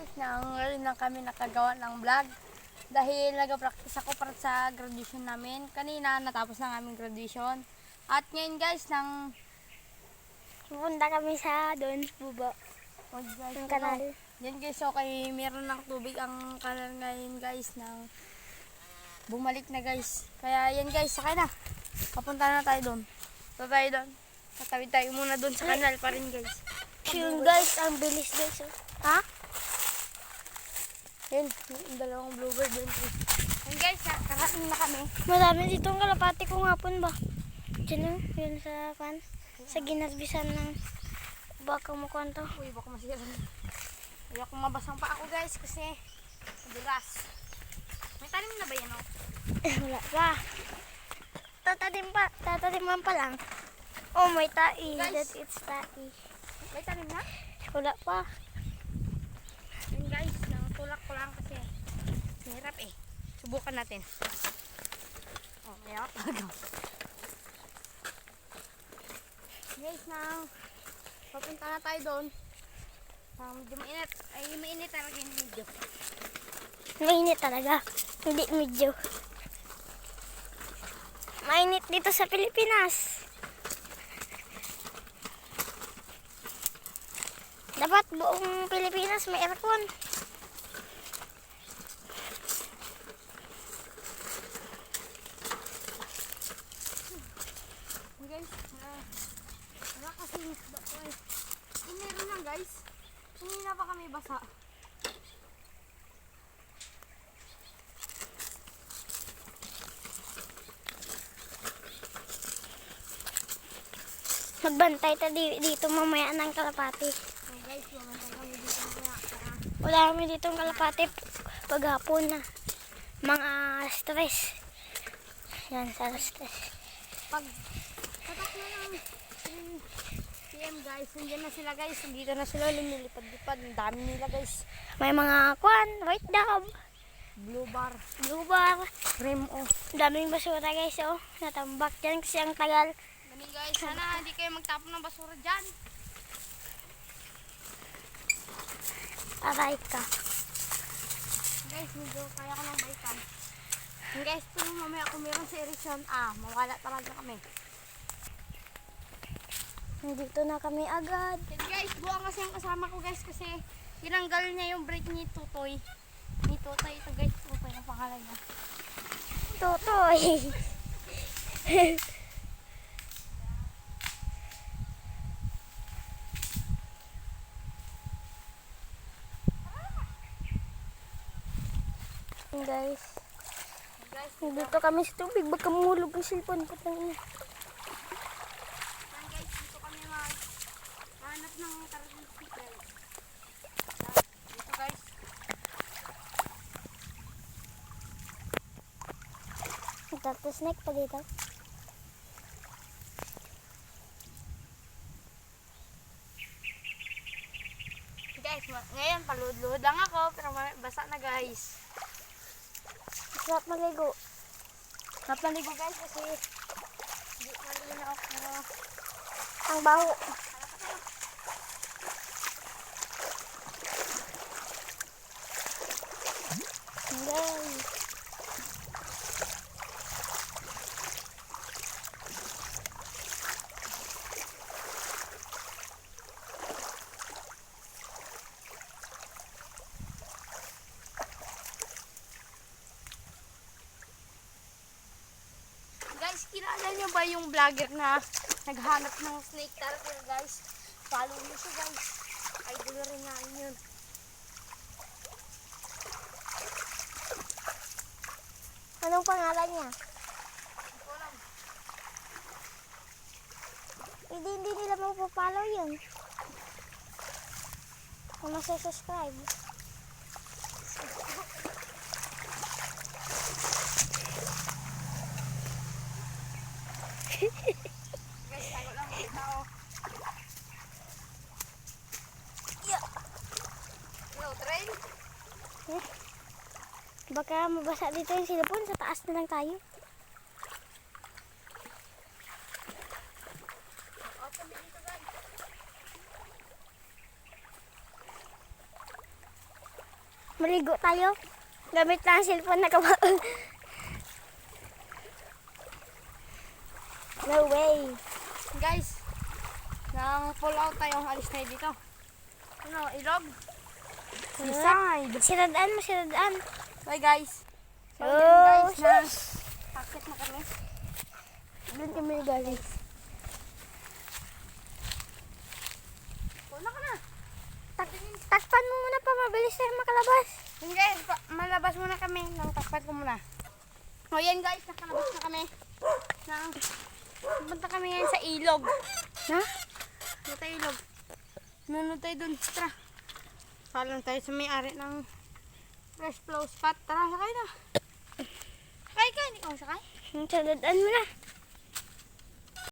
guys, ngayon lang kami nakagawa ng vlog. Dahil nag-practice ako para sa graduation namin. Kanina natapos na aming graduation. At ngayon guys, Pupunta kami sa doon, bubo. Yung kanal. Yan guys, okay, meron ng tubig ang kanal ngayon guys, bumalik na guys. Kaya yan guys, sakay na. Papunta na tayo doon. Tatawid tayo muna doon sa kanal pa rin guys. Yun guys, ang bilis guys. Oh. Ha? Yun, yung dalawang bluebird doon. Yan guys, nakarating na kami. Marami dito ang kalapati ko ngapon ba? Diyan o, yun sa pan. Sa ginasbisan ng baka mo kwento. Uy, baka masira. Ayoko mabasang pa ako guys kasi madulas. May tanim na ba yan oh? Wala pa. Tatatiman pa lang. Oh, may tai. Guys. That it's tai. May tanim na? Wala pa. Yun guys, tulak ko lang kasi mahirap eh. Subukan natin. Oh, mayroon talaga. Guys, papunta na tayo doon. Medyo mainit. Ay, mainit talaga yung medyo. Mainit talaga. Hindi medyo. Mainit dito sa Pilipinas. Dapat buong Pilipinas may aircon. Guys, wala kasi isda ko eh. Meron lang guys. Hindi na pa kami basa. Magbantay tayo dito mamaya ng kalapati. So guys, mamantay kami dito kaya. Wala kami dito ng kalapati paghapon na. Mga stress. Yan, sa stress. Pag tatak na lang PM guys, nandiyan na sila guys. Dito na sila lumilipad-lipad. Ang dami nila guys. May mga white dove, Blue bar, blue bar. cream o. Daming basura guys, oh. Natambak dyan kasi ang tagal. Ganun guys, sana hindi kayo magtapon ng basura dyan. Aray ka. Guys, medyo kaya ko lang baikan. And guys, pero mamaya kung meron sa ereksyon, mawala talaga kami. Nandito na kami agad. And guys, buwang kasi yung kasama ko guys kasi tinanggal niya yung brake ni Tutoy. Ni Tutoy ito guys, Tutoy ang pangalan niya. Tutoy. Guys, Guys, nandito kami sa tubig. Baka mahulog ang cellphone ko. yan guys, dito kami hanap ng karagong sticker. Dito guys. Tapos snake pa dito. Guys, ngayon palud-luhod lang ako pero basa na guys. Sarap maligo. Napaligo guys kasi hindi malina ako pero Ang baho. Guys. guys, kilala niyo ba yung vlogger na naghanap ng snake turtle guys? Follow niyo siya guys. Idol rin nga yun. Anong pangalan niya? Hindi ko alam. Hindi nila mapapollow yun. Kung nasa-subscribe. Guys, tago lang mga tao. Hello, train? Baka mabasa dito yung cellphone. Sa taas na lang tayo. Open dito guys. Maligo tayo. Gamit lang ang cellphone na kabaon. No way. Guys, nang pull out tayo, alis tayo dito. Ano, ilog? Seaside. Siradaan mo, siradaan. Bye guys. So Oh, yan guys, na sus. akit na kami. Doon kami guys. Puno ka na. Takpan mo muna pa, mabilis tayo makalabas. Yun guys, malabas muna kami. Nang takpat ko muna. O yan guys, nakalabas na kami. Punta kami ngayon sa ilog. Ha? Punta tayo ilog. Nanonood tayo dun. Tara. Paalam tayo sa may-ari ng fresh flow spot. Tara, sakay na. Sakay ka. Hindi ka sakay. Siradaan mo na.